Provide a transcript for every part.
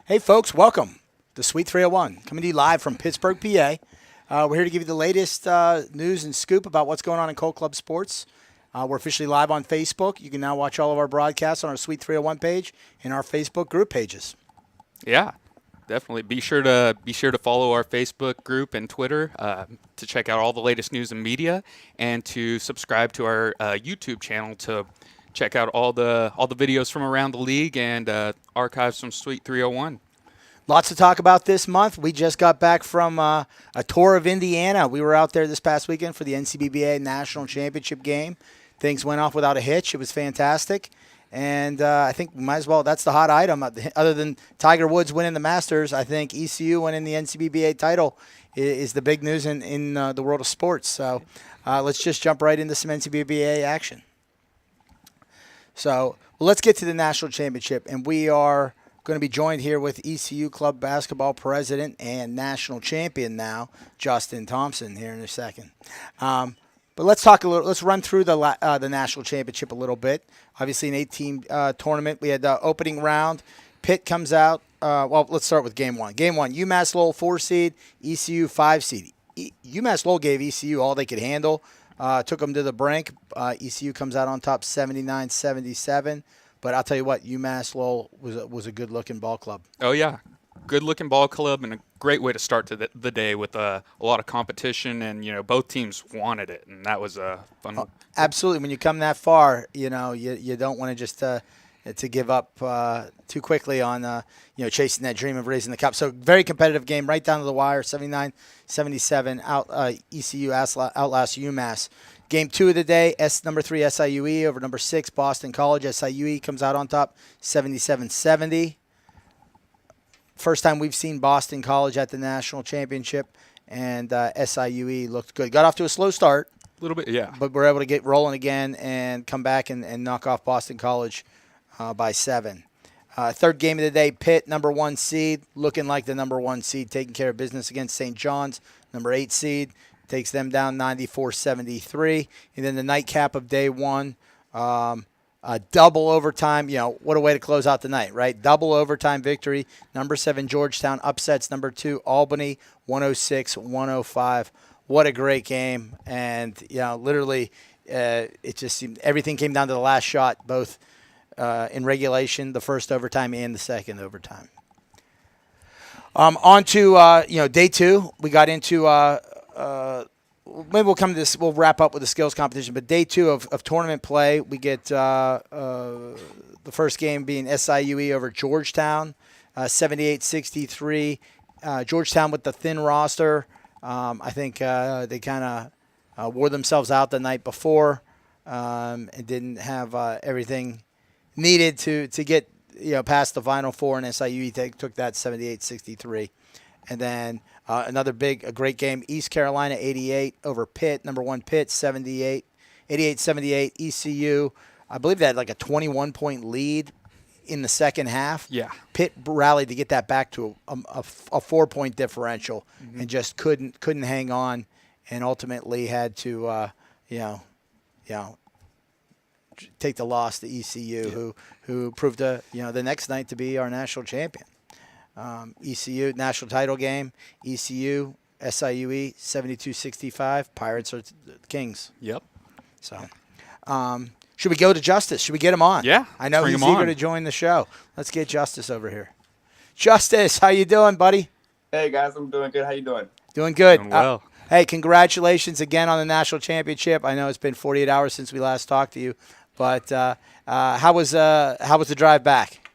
Hey, folks, welcome to Sweet 301, coming to you live from Pittsburgh, PA. We're here to give you the latest news and scoop about what's going on in Colt Club sports. We're officially live on Facebook. You can now watch all of our broadcasts on our Sweet 301 page and our Facebook group pages. Yeah, definitely. Be sure to follow our Facebook group and Twitter to check out all the latest news and media, and to subscribe to our YouTube channel to check out all the videos from around the league and archives from Suite 301. Lots to talk about this month. We just got back from a tour of Indiana. We were out there this past weekend for the NCBBA National Championship game. Things went off without a hitch. It was fantastic. And I think we might as well, that's the hot item. Other than Tiger Woods winning the Masters, I think ECU winning the NCBBA title is the big news in the world of sports. So let's just jump right into some NCBBA action. So let's get to the national championship, and we are going to be joined here with ECU club basketball president and national champion now, Justin Thompson, here in a second. But let's talk a little. Let's run through the national championship a little bit. Obviously, an 8-team tournament. We had the opening round. Pitt comes out. Well, let's start with game one. Game one: UMass Lowell 4 seed, ECU 5 seed. UMass Lowell gave ECU all they could handle. Took them to the brink. ECU comes out on top 79-77. But I'll tell you what, UMass Lowell was a good-looking ball club. Oh yeah, good-looking ball club and a great way to start to the day with a lot of competition, and both teams wanted it, and that was a fun. Absolutely. When you come that far, you don't want to just to give up too quickly on chasing that dream of raising the cup. So very competitive game, right down to the wire, 79-77. ECU outlasts UMass. Game two of the day, number 3 SIUE over number 6 Boston College. SIUE comes out on top, 77-70. First time we've seen Boston College at the national championship, and SIUE looked good. Got off to a slow start. A little bit, yeah. But we're able to get rolling again and come back and knock off Boston College by 7. Third game of the day, Pitt, number 1 seed, looking like the number 1 seed, taking care of business against St. John's, number 8 seed. Takes them down 94-73. And then the nightcap of day one, a double overtime. What a way to close out the night, right? Double overtime victory. Number 7 Georgetown upsets number 2 Albany 106-105. What a great game. And, literally it just seemed everything came down to the last shot, both in regulation, the first overtime and the second overtime. On to, day two. We got into maybe we'll come to this. We'll wrap up with the skills competition. But day two of tournament play, we get the first game being SIUE over Georgetown, 78-63. Georgetown with the thin roster. I think they kind of wore themselves out the night before and didn't have everything needed to get past the Final Four. And SIUE took that 78-63. And then another great game, East Carolina 88 over Pitt, number 1 Pitt 88-78. ECU, I believe they had like a 21-point lead in the second half. Yeah. Pitt rallied to get that back to a 4-point differential, and just couldn't hang on, and ultimately had to take the loss to ECU, who proved the next night to be our national champion. ECU national title game. ECU SIUE 72-65. Pirates are the Kings. Yep. So, should we go to Justice? Should we get him on? Yeah. I know bring he's him eager on. to join the show. Let's get Justice over here. Justice, how you doing, buddy? Hey guys, I'm doing good. How you doing? Doing good. Doing well. Hey, congratulations again on the national championship. I know it's been 48 hours since we last talked to you, but how was the drive back?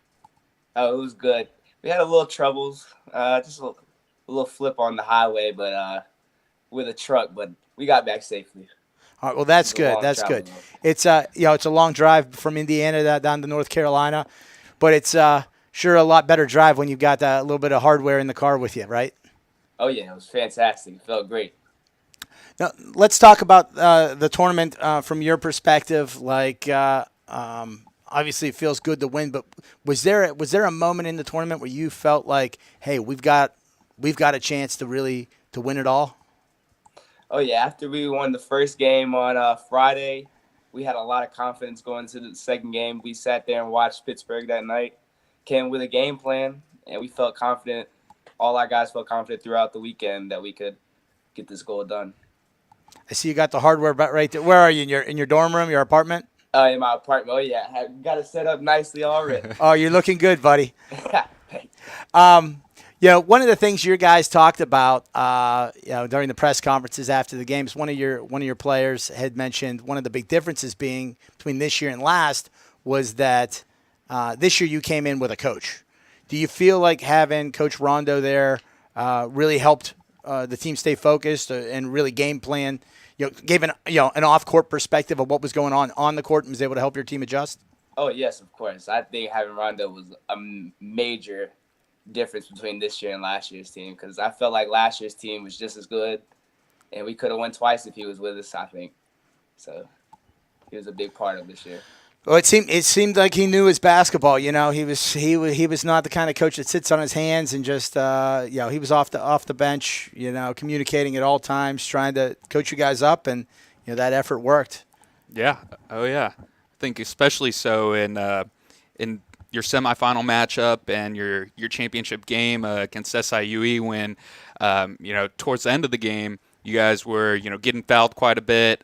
Oh, it was good. We had a little troubles, just a little flip on the highway, but with a truck. But we got back safely. All right, well, that's good. That's good. It's it's a long drive from Indiana down to North Carolina, but it's sure a lot better drive when you've got a little bit of hardware in the car with you, right? Oh yeah, it was fantastic. It felt great. Now, let's talk about the tournament from your perspective. Obviously, it feels good to win, but was there a moment in the tournament where you felt like, hey, we've got a chance to win it all? Oh yeah, after we won the first game on Friday, we had a lot of confidence going into the second game. We sat there and watched Pittsburgh that night, came with a game plan, and we felt confident. All our guys felt confident throughout the weekend that we could get this goal done. I see you got the hardware right there. Where are you, in your dorm room, your apartment? In my apartment. Oh yeah, I got it set up nicely already. Oh, you're looking good, buddy. One of the things your guys talked about, during the press conferences after the games, one of your players had mentioned one of the big differences being between this year and last was that this year you came in with a coach. Do you feel like having Coach Rondo there really helped the team stay focused and really game plan? Gave an off court perspective of what was going on the court and was able to help your team adjust. Oh yes, of course. I think having Rondo was a major difference between this year and last year's team, because I felt like last year's team was just as good, and we could have won twice if he was with us. I think so. He was a big part of this year. Well, it seemed like he knew his basketball. He was not the kind of coach that sits on his hands and just he was off the bench, communicating at all times, trying to coach you guys up, and that effort worked. Yeah. Oh yeah. I think especially so in your semifinal matchup and your championship game against SIUE when towards the end of the game you guys were getting fouled quite a bit.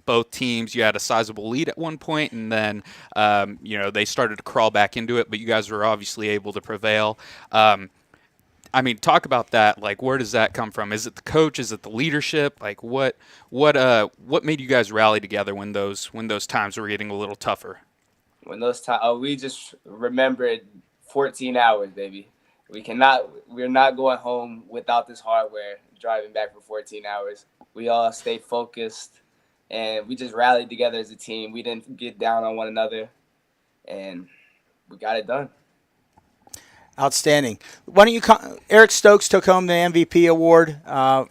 Both teams, you had a sizable lead at one point, and then they started to crawl back into it, but you guys were obviously able to prevail. Talk about that. Like, where does that come from? Is it the coach? Is it the leadership? Like, what made you guys rally together when those times were getting a little tougher? When those times, we just remembered 14 hours, baby. We're not going home without this hardware, driving back for 14 hours. We all stayed focused, and we just rallied together as a team. We didn't get down on one another, and we got it done. Outstanding. Why don't you? Eric Stokes took home the MVP award.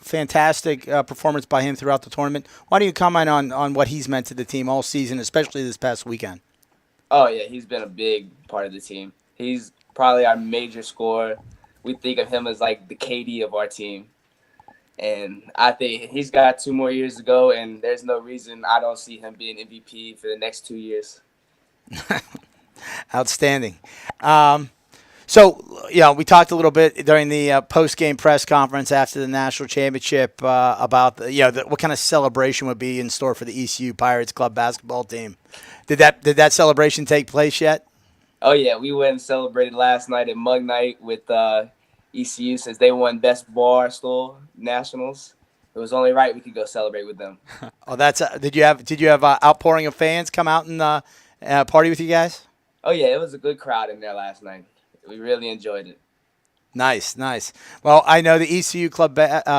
Fantastic performance by him throughout the tournament. Why don't you comment on what he's meant to the team all season, especially this past weekend? Oh yeah, he's been a big part of the team. He's probably our major scorer. We think of him as like the KD of our team, and I think he's got 2 more years to go. And there's no reason I don't see him being MVP for the next 2 years. Outstanding. So, we talked a little bit during the post-game press conference after the national championship about what kind of celebration would be in store for the ECU Pirates Club basketball team. Did that celebration take place yet? Oh yeah, we went and celebrated last night at Mug Night with ECU since they won Best Bar Stool Nationals. It was only right we could go celebrate with them. Oh, that's did you have outpouring of fans come out and party with you guys? Oh yeah, it was a good crowd in there last night. We really enjoyed it. Nice. Well, I know the ECU Club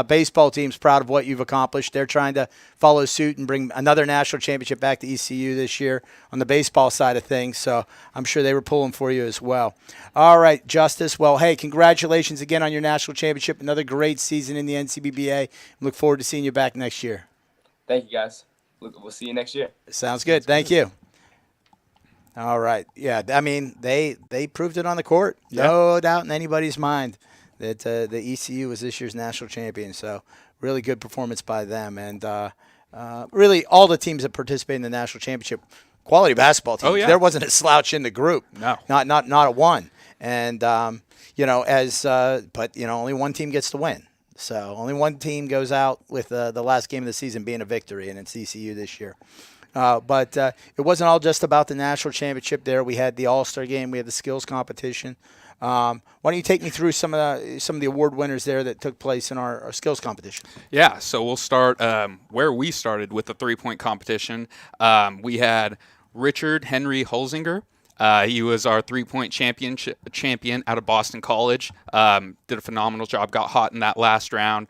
baseball team's proud of what you've accomplished. They're trying to follow suit and bring another national championship back to ECU this year on the baseball side of things, so I'm sure they were pulling for you as well. All right, Justice. Well, hey, congratulations again on your national championship. Another great season in the NCBBA. Look forward to seeing you back next year. Thank you, guys. We'll see you next year. Sounds good. Thank you. All right. Yeah, they proved it on the court. No doubt in anybody's mind that the ECU was this year's national champion. So really good performance by them. And really all the teams that participate in the national championship, quality basketball teams. Oh, yeah. There wasn't a slouch in the group. No. Not a one. And, only one team gets to win. So only one team goes out with the last game of the season being a victory, and it's ECU this year. But it wasn't all just about the national championship there. We had the All-Star game. We had the skills competition. Why don't you take me through some of the award winners there that took place in our skills competition? Yeah, so we'll start where we started with the three-point competition. We had Richard Henry Holzinger. He was our three-point champion out of Boston College. Did a phenomenal job, got hot in that last round,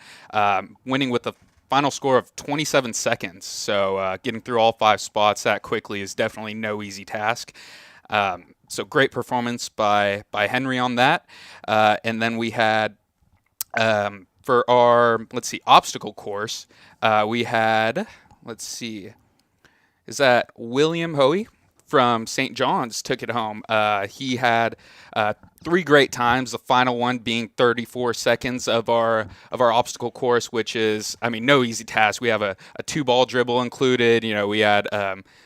winning with a final score of 27 seconds. So getting through all 5 spots that quickly is definitely no easy task. So great performance by Henry on that. And then we had, for our, obstacle course, we had, is that William Hoey from St. John's took it home. He had 3 great times, the final one being 34 seconds of our obstacle course, which is, no easy task. We have a 2-ball dribble included. We had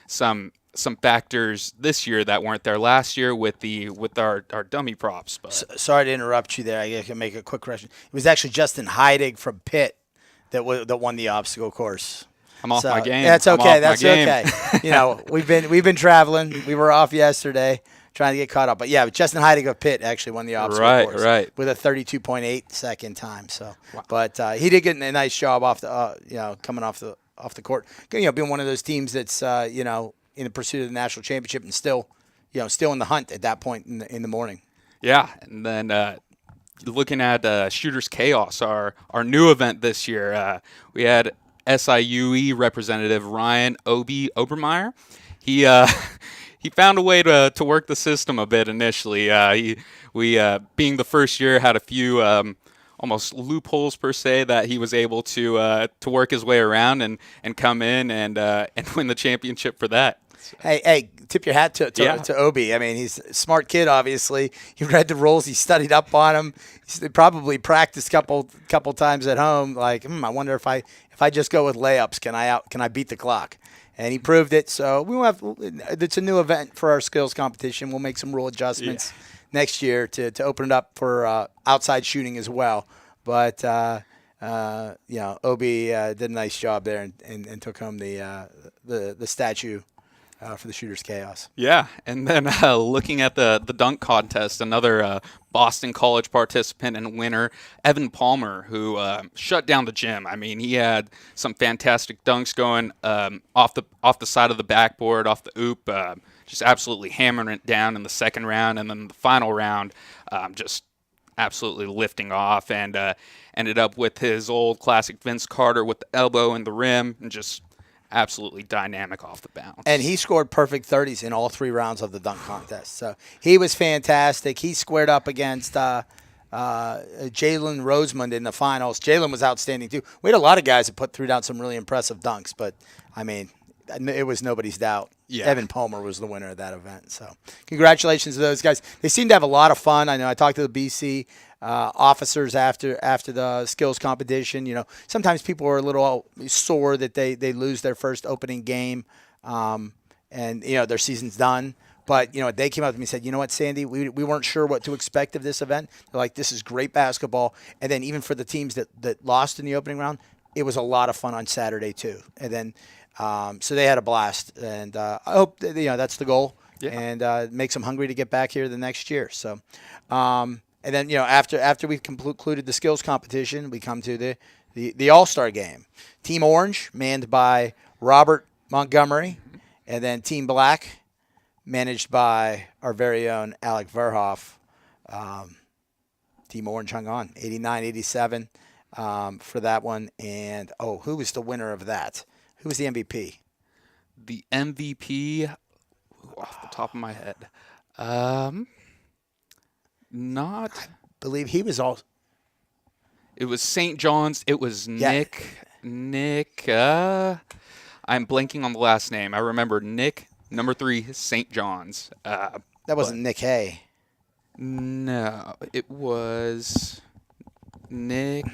some some factors this year that weren't there last year with our dummy props. But Sorry to interrupt you there. I can make a quick correction. It was actually Justin Heidig from Pitt that won the obstacle course. I'm off my game. That's I'm okay. off my That's game. okay. You know, we've been traveling. We were off yesterday trying to get caught up. But yeah, Justin Heidig of Pitt actually won the obstacle course with a 32.8 second time. So, Wow. But he did get a nice job off the coming off the court. You know, being one of those teams that's in the pursuit of the national championship and still in the hunt at that point in the morning. Yeah, and then looking at Shooters Chaos, our new event this year, we had SIUE representative Ryan Obermeyer. He he found a way to work the system a bit initially. We being the first year had a few almost loopholes per se that he was able to work his way around and come in and win the championship for that. Hey, tip your hat to Obi. I mean, he's a smart kid, obviously. He read the rules. He studied up on them. He probably practiced couple times at home. Like, I wonder if I just go with layups, can I beat the clock? And he proved it. So it's a new event for our skills competition. We'll make some rule adjustments next year to open it up for outside shooting as well. But Obi did a nice job there and took home the statue for the Shooters Chaos. Yeah, and then looking at the dunk contest, another Boston College participant and winner, Evan Palmer, who shut down the gym. I mean, he had some fantastic dunks going off the side of the backboard, off the oop, just absolutely hammering it down in the second round, and then the final round, just absolutely lifting off, and ended up with his old classic Vince Carter with the elbow in the rim, and just absolutely dynamic off the bounce. And he scored perfect 30s in all 3 rounds of the dunk contest. So he was fantastic. He squared up against Jalen Rosemond in the finals. Jalen was outstanding too. We had a lot of guys that threw down some really impressive dunks, but I mean, it was nobody's doubt. Yeah. Evan Palmer was the winner of that event. So congratulations to those guys. They seem to have a lot of fun. I know I talked to the BC officers after the skills competition. You know, sometimes people are a little sore that they lose their first opening game, and their season's done. But they came up to me and said, "You know what, Sandy, we weren't sure what to expect of this event. They're like, this is great basketball." And then even for the teams that lost in the opening round, it was a lot of fun on Saturday too. And then so they had a blast, and I hope that's the goal, and makes them hungry to get back here the next year. So. And then, after we've concluded the skills competition, we come to the All-Star game. Team Orange, manned by Robert Montgomery, and then Team Black, managed by our very own Alec Verhoff. Team Orange hung on, 89-87 for that one. And, who was the winner of that? Who was the MVP? The MVP, off the top of my head, not. I believe he was all. It was St. John's. It was Nick. I'm blanking on the last name. I remember Nick, number 3, St. John's. That wasn't Nick Hay. No, it was Nick.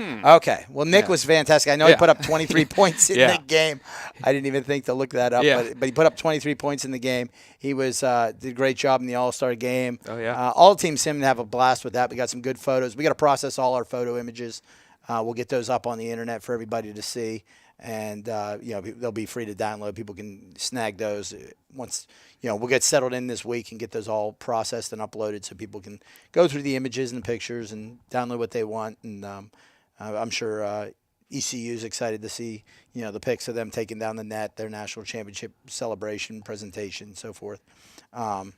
Okay. Well, Nick was fantastic. I know he put up 23 points in the game. I didn't even think to look that up, but he put up 23 points in the game. He did a great job in the All-Star game. Oh, yeah. All teams seem to have a blast with that. We got some good photos. We got to process all our photo images. We'll get those up on the internet for everybody to see, and they'll be free to download. People can snag those once. We'll get settled in this week and get those all processed and uploaded so people can go through the images and the pictures and download what they want. And I'm sure ECU is excited to see, the pics of them taking down the net, their national championship celebration, presentation, and so forth. But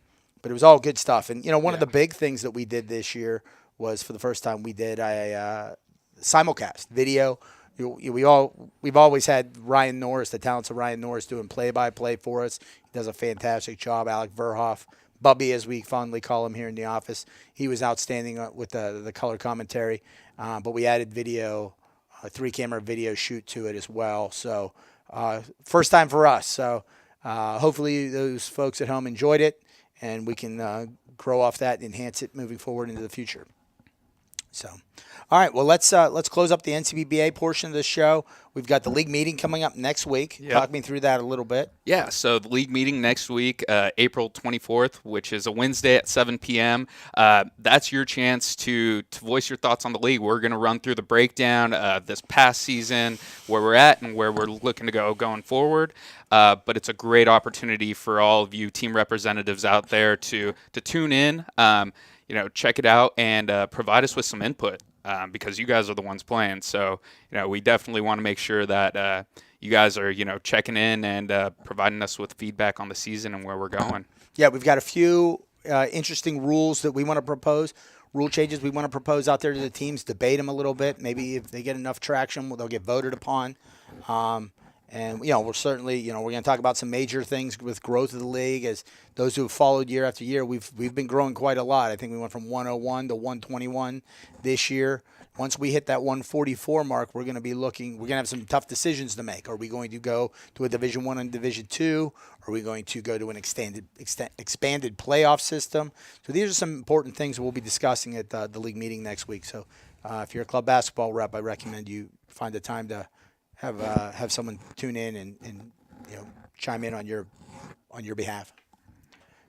it was all good stuff. And, one of the big things that we did this year was for the first time we did a simulcast video. We've always had Ryan Norris, the talents of Ryan Norris, doing play-by-play for us. He does a fantastic job. Alec Verhoff, Bubby, as we fondly call him here in the office, he was outstanding with the color commentary. But we added video, a 3-camera video shoot to it as well. So first time for us. So hopefully those folks at home enjoyed it, and we can grow off that and enhance it moving forward into the future. So, all right. Well, let's close up the NCBBA portion of the show. We've got the league meeting coming up next week. Yep. Talk me through that a little bit. Yeah, so the league meeting next week, April 24th, which is a Wednesday at 7 p.m. That's your chance to voice your thoughts on the league. We're going to run through the breakdown of this past season, where we're at, and where we're looking to go going forward. But it's a great opportunity for all of you team representatives out there to tune in, check it out, and provide us with some input. Because you guys are the ones playing. So, we definitely want to make sure that you guys are, checking in and providing us with feedback on the season and where we're going. Yeah, we've got a few interesting rules that we want to propose, rule changes we want to propose out there to the teams, debate them a little bit. Maybe if they get enough traction, they'll get voted upon. And, we're certainly, we're going to talk about some major things with growth of the league. As those who have followed year after year, we've been growing quite a lot. I think we went from 101 to 121 this year. Once we hit that 144 mark, we're going to have some tough decisions to make. Are we going to go to a Division I and Division II? Are we going to go to an expanded playoff system? So these are some important things we'll be discussing at the league meeting next week. So if you're a club basketball rep, I recommend you find a time to have someone tune in and chime in on your behalf.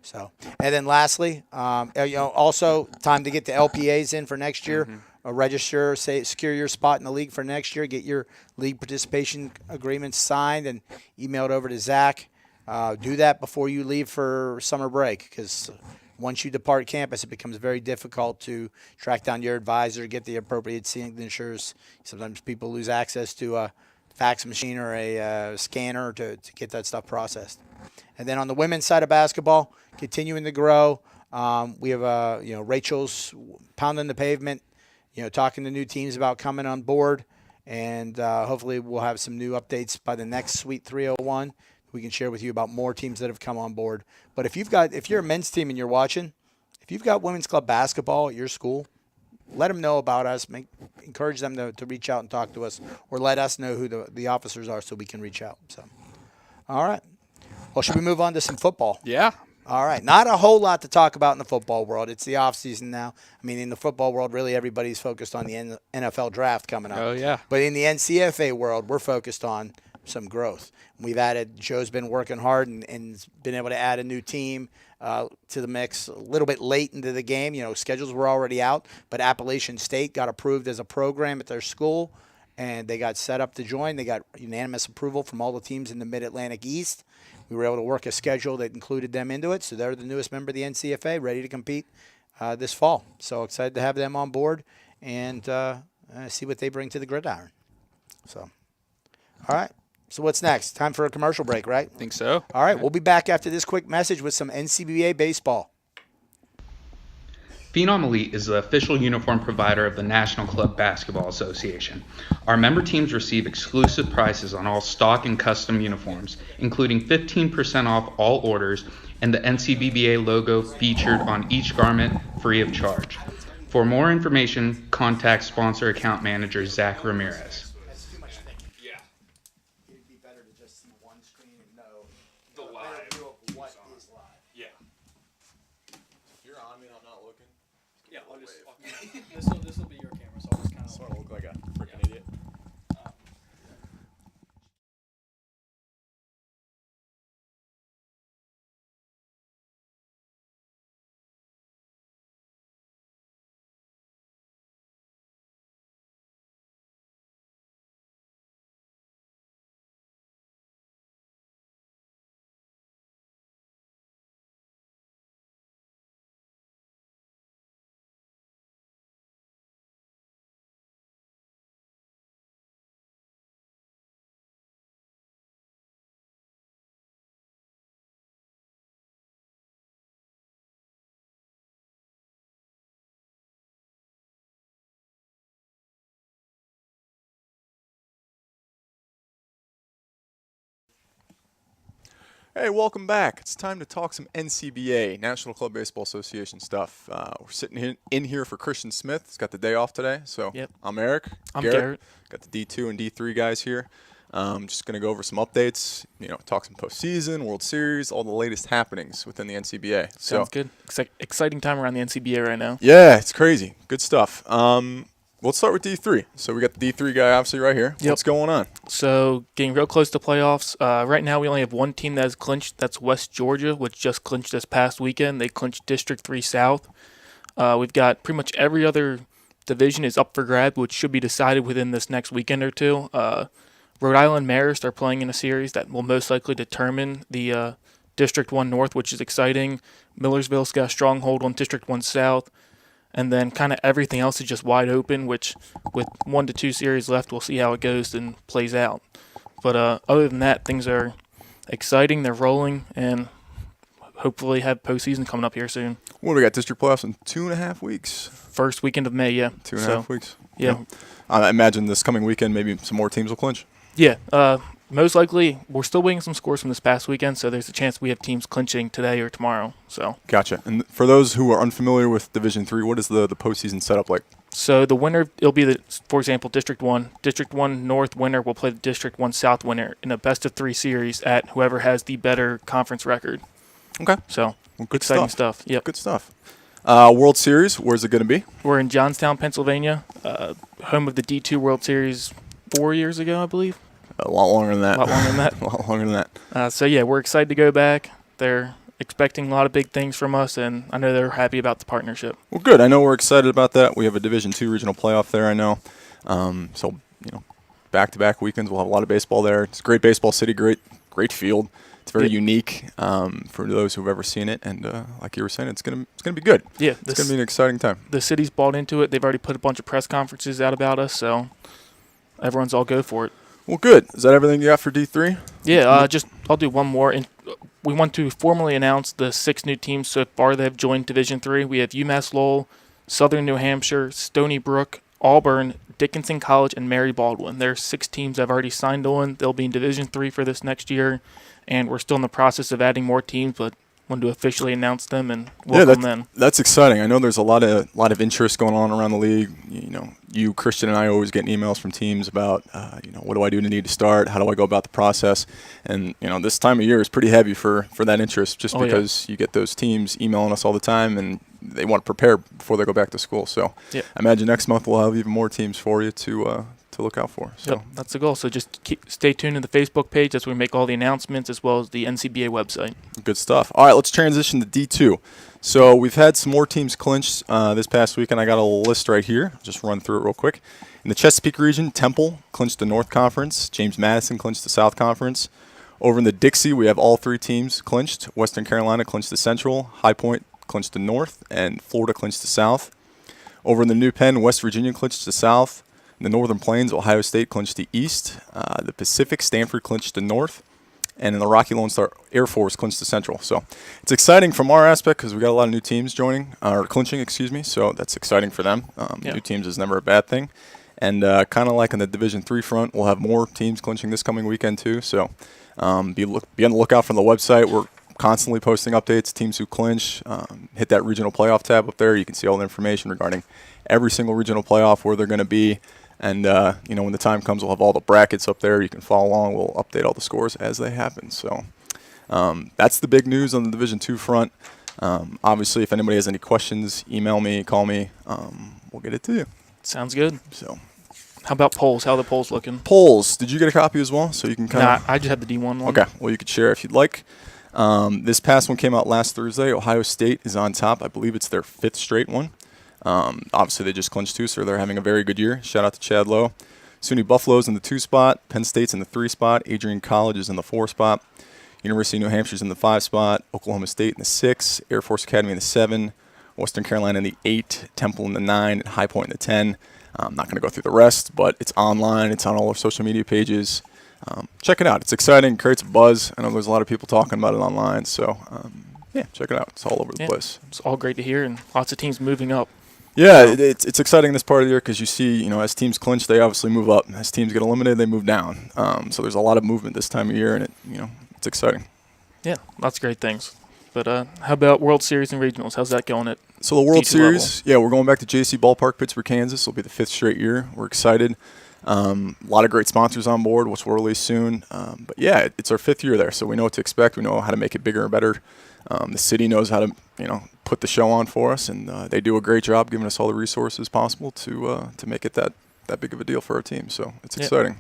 So, and then lastly, also time to get the LPAs in for next year. Register, secure your spot in the league for next year. Get your league participation agreements signed and emailed over to Zach. Do that before you leave for summer break, because once you depart campus, it becomes very difficult to track down your advisor, get the appropriate signatures. Sometimes people lose access to a fax machine or a scanner to get that stuff processed. And then on the women's side of basketball, continuing to grow. We have Rachel's pounding the pavement, talking to new teams about coming on board, and hopefully we'll have some new updates by the next Sweet 301. We can share with you about more teams that have come on board. But if you're a men's team and you're watching, if you've got women's club basketball at your school, let them know about us. Encourage them to reach out and talk to us, or let us know who the officers are so we can reach out. So, all right. Well, should we move on to some football? Yeah. All right. Not a whole lot to talk about in the football world. It's the off season now. I mean, in the football world, really everybody's focused on the NFL draft coming up. Oh, yeah. But in the NCFA world, we're focused on some growth. Joe's been working hard and been able to add a new team to the mix a little bit late into the game. Schedules were already out, but Appalachian State got approved as a program at their school, and they got set up to join. They got unanimous approval from all the teams in the Mid-Atlantic East. We were able to work a schedule that included them into it, so they're the newest member of the NCFA, ready to compete this fall. So excited to have them on board and see what they bring to the gridiron. So, all right. So what's next? Time for a commercial break, right? Think so. All right. We'll be back after this quick message with some NCBA baseball. Phenom Elite is the official uniform provider of the National Club Basketball Association. Our member teams receive exclusive prices on all stock and custom uniforms, including 15% off all orders and the NCBBA logo featured on each garment free of charge. For more information, contact sponsor account manager Zach Ramirez. It'd be better to just see one screen and know The live. what is live. Yeah. You're on me and I'm not looking. Yeah, I'll just. This will be your camera, so I'll just kind of. Sort of look like a freaking idiot. Hey, welcome back. It's time to talk some NCBA, National Club Baseball Association stuff. We're sitting in here for Christian Smith. He's got the day off today. So Yep. I'm Eric. I'm Garrett. Got the D2 and D3 guys here. Just going to go over some updates, talk some postseason, World Series, all the latest happenings within the NCBA. Sounds good. Exciting time around the NCBA right now. Yeah, it's crazy. Good stuff. Let's start with D3. So we got the D3 guy obviously right here. Yep. What's going on? So getting real close to playoffs. Right now we only have one team that has clinched. That's West Georgia, which just clinched this past weekend. They clinched District 3 South. We've got pretty much every other division is up for grab, which should be decided within this next weekend or two. Rhode Island Marist are playing in a series that will most likely determine the District 1 North, which is exciting. Millersville's got a stronghold on District 1 South. And then kind of everything else is just wide open, which with 1 to 2 series left, we'll see how it goes and plays out. But other than that, things are exciting. They're rolling, and hopefully have postseason coming up here soon. What do we got? District playoffs in 2.5 weeks. First weekend of May, yeah. 2.5 weeks. Yeah. I imagine this coming weekend maybe some more teams will clinch. Yeah. Most likely, we're still waiting some scores from this past weekend, so there's a chance we have teams clinching today or tomorrow. So. Gotcha. And for those who are unfamiliar with Division 3, what is the postseason setup like? So the winner, it'll be for example, District 1. District 1 North winner will play the District 1 South winner in a best-of-3 series at whoever has the better conference record. Okay. So, well, good exciting stuff. Yep. Good stuff. World Series, where's it going to be? We're in Johnstown, Pennsylvania, home of the D2 World Series 4 years ago, I believe. A lot longer than that. A lot longer than that. A lot longer than that. So, yeah, we're excited to go back. They're expecting a lot of big things from us, and I know they're happy about the partnership. Well, good. I know we're excited about that. We have a Division 2 regional playoff there, I know. So, back-to-back weekends, we'll have a lot of baseball there. It's a great baseball city, great field. It's very unique for those who've ever seen it, and like you were saying, it's gonna be good. Yeah, it's gonna be an exciting time. The city's bought into it. They've already put a bunch of press conferences out about us, so everyone's all go for it. Well, good. Is that everything you got for D3? Yeah, I'll do one more. And we want to formally announce the 6 new teams so far that have joined Division 3. We have UMass Lowell, Southern New Hampshire, Stony Brook, Auburn, Dickinson College, and Mary Baldwin. There's 6 teams I've already signed on. They'll be in Division 3 for this next year, and we're still in the process of adding more teams, but wanted to officially announce them and welcome them. That's exciting. I know there's a lot of interest going on around the league. You, Christian, and I always get emails from teams about, what do I do to need to start? How do I go about the process? And this time of year is pretty heavy for that interest, just because you get those teams emailing us all the time, and they want to prepare before they go back to school. So I imagine next month we'll have even more teams for you to look out for. So that's the goal. So just stay tuned to the Facebook page. That's where we make all the announcements, as well as the NCBA website. Good stuff. All right, let's transition to D2. So we've had some more teams clinch this past week, and I got a list right here. Just run through it real quick. In the Chesapeake region, Temple clinched the North Conference. James Madison clinched the South Conference. Over in the Dixie, we have all 3 teams clinched. Western Carolina clinched the Central. High Point clinched the North, and Florida clinched the South. Over in the New Penn, West Virginia clinched the South. In the Northern Plains, Ohio State clinched the East. The Pacific, Stanford clinched the North. And in the Rocky Lone Star, Air Force clinched the Central. So it's exciting from our aspect because we got a lot of new teams clinching. So that's exciting for them. New teams is never a bad thing. And kind of like in the Division 3 front, we'll have more teams clinching this coming weekend too. So be on the lookout from the website. We're constantly posting updates, teams who clinch. Hit that regional playoff tab up there. You can see all the information regarding every single regional playoff, where they're going to be. And, when the time comes, we'll have all the brackets up there. You can follow along. We'll update all the scores as they happen. So that's the big news on the Division 2 front. Obviously, if anybody has any questions, email me, call me. We'll get it to you. Sounds good. So, how about polls? How are the polls looking? Polls. Did you get a copy as well? So you can kind of. I just had the D1 one. Okay. Well, you could share if you'd like. This past one came out last Thursday. Ohio State is on top. I believe it's their 5th straight one. Obviously, they just clinched 2, so they're having a very good year. Shout out to Chad Lowe. SUNY Buffalo's in the 2 spot. Penn State's in the 3 spot. Adrian College is in the 4 spot. University of New Hampshire's in the 5 spot. Oklahoma State in the 6. Air Force Academy in the 7. Western Carolina in the 8. Temple in the 9. And High Point in the 10. I'm not going to go through the rest, but it's online. It's on all our social media pages. Check it out. It's exciting. Creates a buzz. I know there's a lot of people talking about it online, so check it out. It's all over the place. It's all great to hear, and lots of teams moving up. Yeah, it's exciting this part of the year because you see, as teams clinch, they obviously move up. As teams get eliminated, they move down. So there's a lot of movement this time of year, and it's exciting. Yeah, lots of great things. But how about World Series and regionals? How's that going at So the World D2 Series, we're going back to JC Ballpark, Pittsburgh, Kansas. It'll be the 5th straight year. We're excited. A lot of great sponsors on board, which we'll release soon. But yeah, it's our 5th year there, so we know what to expect. We know how to make it bigger and better. The city knows how to, put the show on for us, and they do a great job giving us all the resources possible to make it that big of a deal for our team. So it's exciting.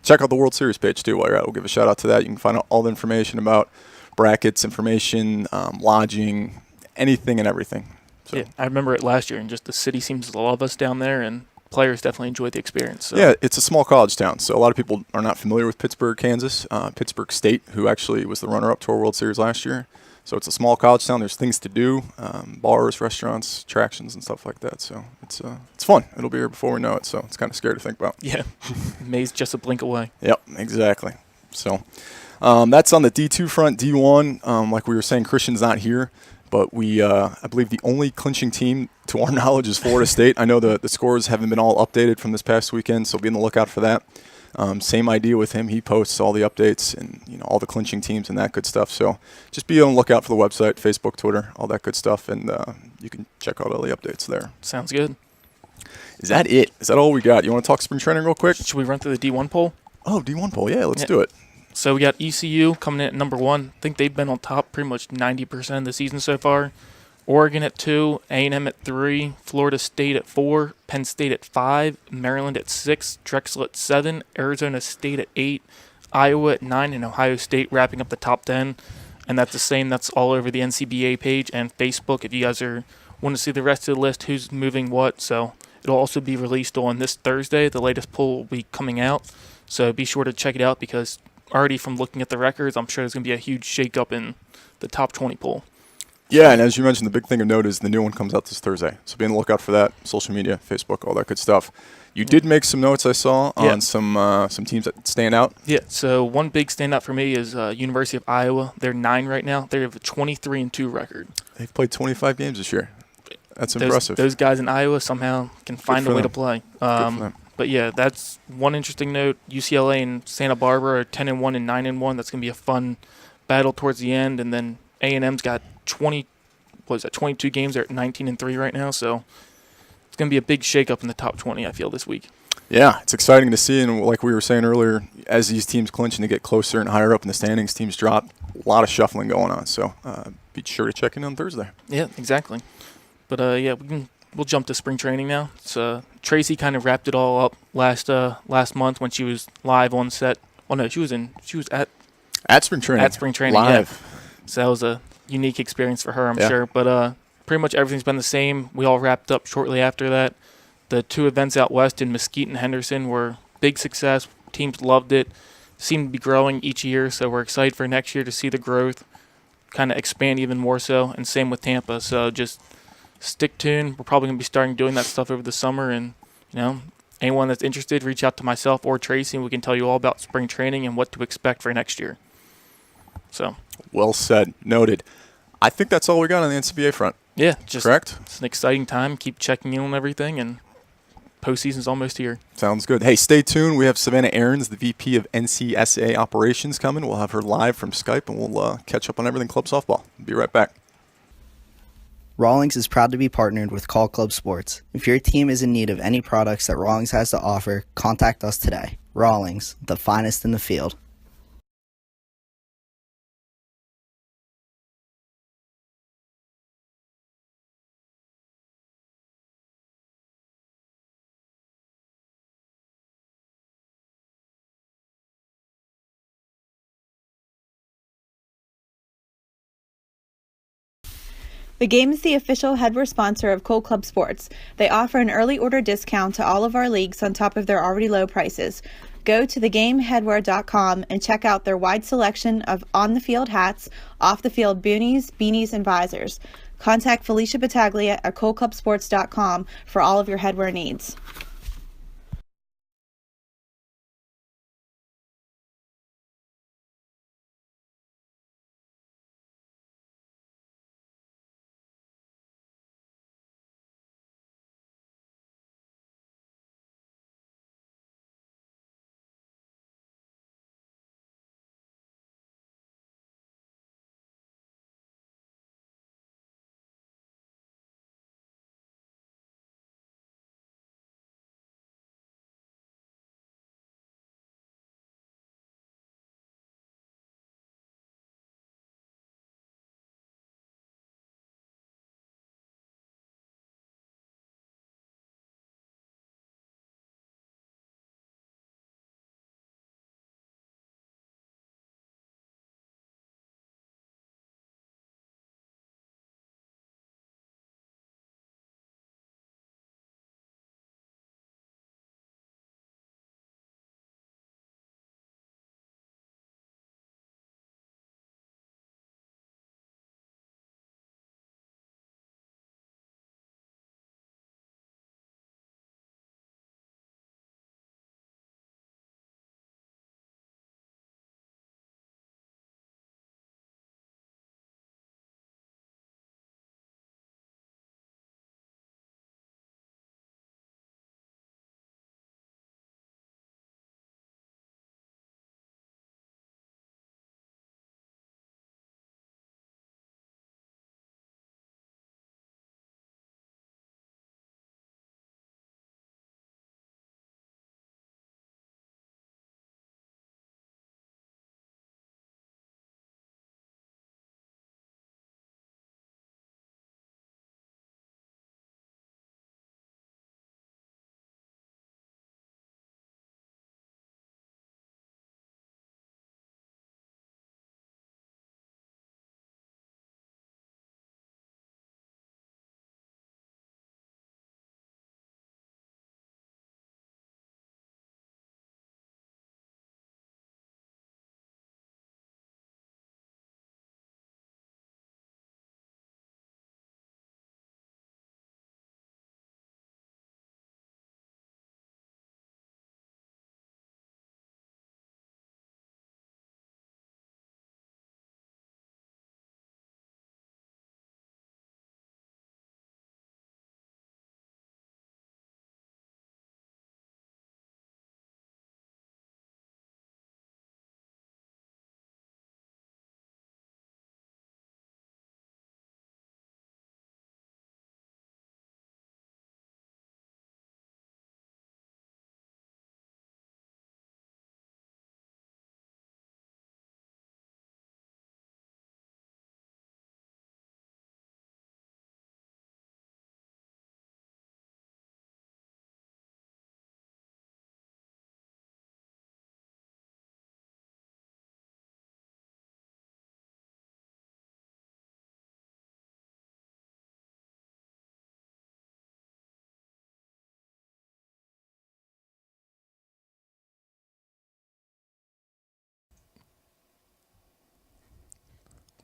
Check out the World Series page too while you're out. We'll give a shout out to that. You can find out all the information about brackets, information, lodging, anything and everything. So. Yeah, I remember it last year, and just the city seems to love us down there, and players definitely enjoyed the experience. So. Yeah, it's a small college town, so a lot of people are not familiar with Pittsburgh, Kansas. Pittsburgh State, who actually was the runner-up to our World Series last year. So it's a small college town. There's things to do, bars, restaurants, attractions, and stuff like that. So it's fun. It'll be here before we know it, so it's kind of scary to think about. Yeah, May's just a blink away. Yep, exactly. So that's on the D2 front. D1, like we were saying, Christian's not here. But I believe the only clinching team, to our knowledge, is Florida State. I know the scores haven't been all updated from this past weekend, so be on the lookout for that. Same idea with him. He posts all the updates and all the clinching teams and that good stuff. So just be on the lookout for the website, Facebook, Twitter, all that good stuff, and you can check out all the updates there. Sounds good. Is that it? Is that all we got? You want to talk spring training real quick? Should we run through the D1 poll? Oh, D1 poll. Yeah, let's do it. So we got ECU coming in at number 1. I think they've been on top pretty much 90% of the season so far. Oregon at 2, A&M at 3, Florida State at 4, Penn State at 5, Maryland at 6, Drexel at 7, Arizona State at 8, Iowa at 9, and Ohio State wrapping up the top 10. And that's the same. That's all over the NCBA page and Facebook if you guys want to see the rest of the list, who's moving what. So it'll also be released on this Thursday. The latest poll will be coming out. So be sure to check it out because already from looking at the records, I'm sure there's going to be a huge shakeup in the top 20 poll. Yeah, and as you mentioned, the big thing of note is the new one comes out this Thursday. So be on the lookout for that. Social media, Facebook, all that good stuff. You did make some notes, I saw, on some teams that stand out. Yeah, so one big standout for me is University of Iowa. They're 9 right now. They have a 23-2 record. They've played 25 games this year. That's impressive. Those guys in Iowa somehow can find a way to play. Good for them. But yeah, that's one interesting note. UCLA and Santa Barbara are 10-1 and 9-1. That's going to be a fun battle towards the end. And then A&M's got 22 games. They're at 19-3 right now. So it's going to be a big shakeup in the top 20, I feel, this week. Yeah, it's exciting to see. And like we were saying earlier, as these teams clinch and they get closer and higher up in the standings, teams drop. A lot of shuffling going on. So be sure to check in on Thursday. Yeah, exactly. But yeah, we'll jump to spring training now. So Tracy kind of wrapped it all up last month when she was live on set. Oh no, she was at spring training. At spring training, live. Yeah. So that was a unique experience for her, I'm Yeah. sure. But pretty much everything's been the same. We all wrapped up shortly after that. The 2 events out west in Mesquite and Henderson were big success. Teams loved it. Seemed to be growing each year, so we're excited for next year to see the growth kind of expand even more so. And same with Tampa. So just stick tuned. We're probably going to be starting doing that stuff over the summer. And, anyone that's interested, reach out to myself or Tracy, and we can tell you all about spring training and what to expect for next year. So. Well said. Noted. I think that's all we got on the NCBA front. Yeah. Just correct? It's an exciting time. Keep checking in on everything, and postseason's almost here. Sounds good. Hey, stay tuned. We have Savannah Aarons, the VP of NCSA Operations, coming. We'll have her live from Skype, and we'll catch up on everything club softball. Be right back. Rawlings is proud to be partnered with Call Club Sports. If your team is in need of any products that Rawlings has to offer, contact us today. Rawlings, the finest in the field. The game is the official headwear sponsor of Cole Club Sports. They offer an early order discount to all of our leagues on top of their already low prices. Go to thegameheadwear.com and check out their wide selection of on-the-field hats, off-the-field boonies, beanies, and visors. Contact Felicia Battaglia at coleclubsports.com for all of your headwear needs.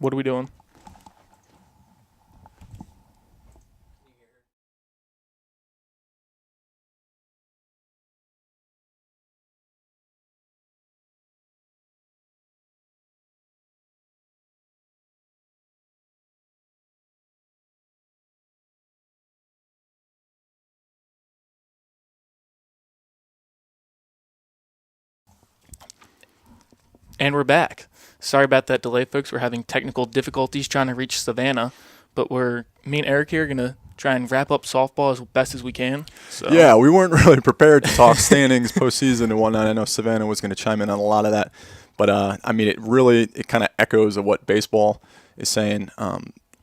What are we doing? And we're back. Sorry about that delay, folks. We're having technical difficulties trying to reach Savannah, but me and Eric here are going to try and wrap up softball as best as we can. So. Yeah, we weren't really prepared to talk standings, postseason, and whatnot. I know Savannah was going to chime in on a lot of that, but I mean, it kind of echoes of what baseball is saying.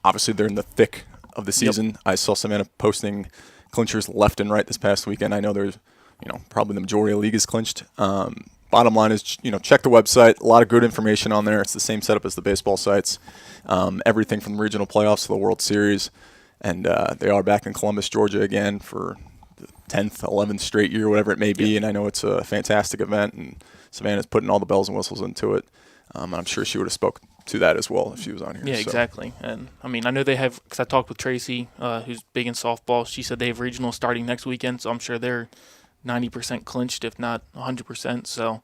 Obviously, they're in the thick of the season. Yep. I saw Savannah posting clinchers left and right this past weekend. I know there's, probably the majority of the league is clinched. Bottom line is, check the website. A lot of good information on there. It's the same setup as the baseball sites. Everything from the regional playoffs to the World Series. And they are back in Columbus, Georgia again for the 10th, 11th straight year, whatever it may be. Yep. And I know it's a fantastic event, and Savannah's putting all the bells and whistles into it. And I'm sure she would have spoke to that as well if she was on here. Yeah, exactly. And, I mean, I know they have – because I talked with Tracy, who's big in softball. She said they have regional starting next weekend, so I'm sure they're 90% clinched, if not 100%. So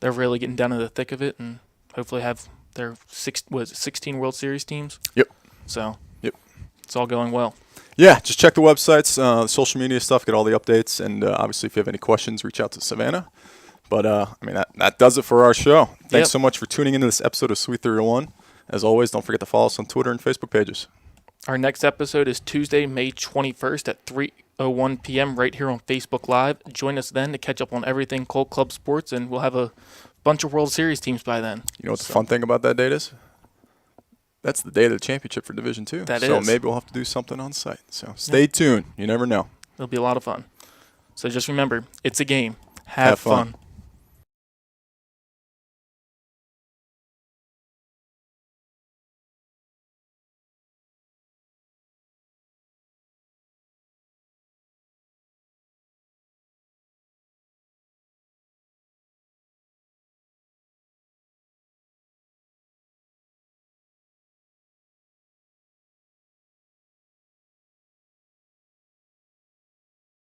they're really getting down to the thick of it and hopefully have their 16 World Series teams. Yep. So yep, it's all going well. Yeah, just check the websites, the social media stuff, get all the updates, and obviously if you have any questions, reach out to Savannah. But, I mean, that does it for our show. Thanks so much for tuning into this episode of Sweet 301. As always, don't forget to follow us on Twitter and Facebook pages. Our next episode is Tuesday, May 21st at 3:01 p.m. right here on Facebook Live. Join us then to catch up on everything Colt Club Sports, and we'll have a bunch of World Series teams by then. You know what the fun thing about that date is? That's the day of the championship for Division II. So maybe we'll have to do something on site. So stay tuned. You never know. It'll be a lot of fun. So just remember, it's a game. Have fun.